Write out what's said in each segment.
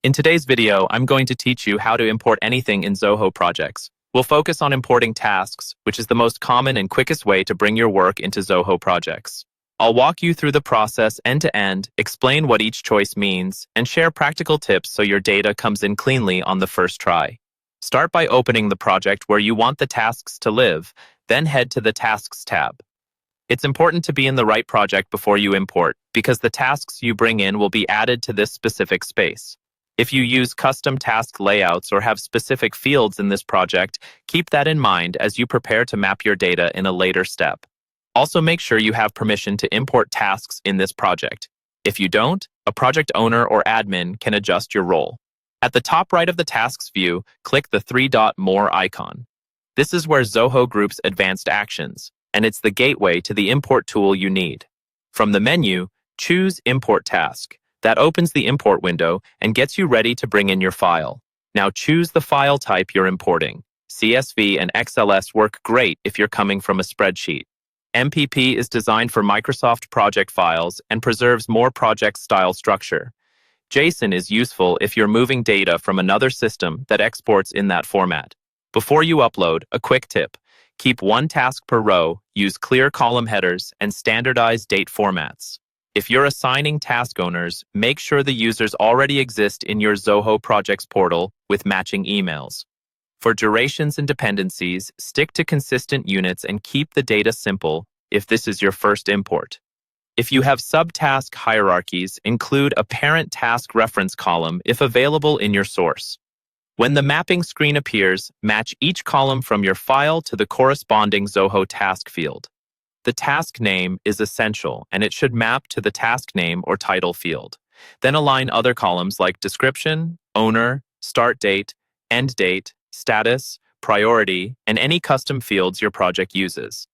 In today's video, I'm going to teach you how to import anything in Zoho Projects. We'll focus on importing tasks, which is the most common and quickest way to bring your work into Zoho Projects. I'll walk you through the process end to end, explain what each choice means, and share practical tips so your data comes in cleanly on the first try. Start by opening the project where you want the tasks to live, then head to the Tasks tab. It's important to be in the right project before you import, because the tasks you bring in will be added to this specific space. If you use custom task layouts or have specific fields in this project, keep that in mind as you prepare to map your data in a later step. Also, make sure you have permission to import tasks in this project. If you don't, a project owner or admin can adjust your role. At the top right of the Tasks view, click the three-dot More icon. This is where Zoho groups advanced actions, and it's the gateway to the import tool you need. From the menu, choose Import Task. That opens the import window and gets you ready to bring in your file. Now choose the file type you're importing. CSV and XLS work great if you're coming from a spreadsheet. MPP is designed for Microsoft project files and preserves more project-style structure. JSON is useful if you're moving data from another system that exports in that format. Before you upload, a quick tip. Keep one task per row, use clear column headers, and standardize date formats. If you're assigning task owners, make sure the users already exist in your Zoho Projects portal with matching emails. For durations and dependencies, stick to consistent units and keep the data simple if this is your first import. If you have subtask hierarchies, include a parent task reference column if available in your source. When the mapping screen appears, match each column from your file to the corresponding Zoho task field. The task name is essential, and it should map to the task name or title field. Then align other columns like description, owner, start date, end date, status, priority, and any custom fields your project uses.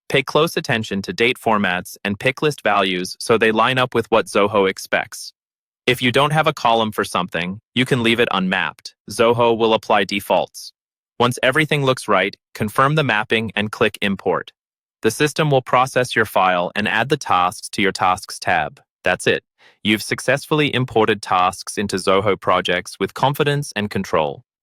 Pay close attention to date formats and pick list values so they line up with what Zoho expects. If you don't have a column for something, you can leave it unmapped. Zoho will apply defaults. Once everything looks right, confirm the mapping and click Import. The system will process your file and add the tasks to your Tasks tab. That's it. You've successfully imported tasks into Zoho Projects with confidence and control.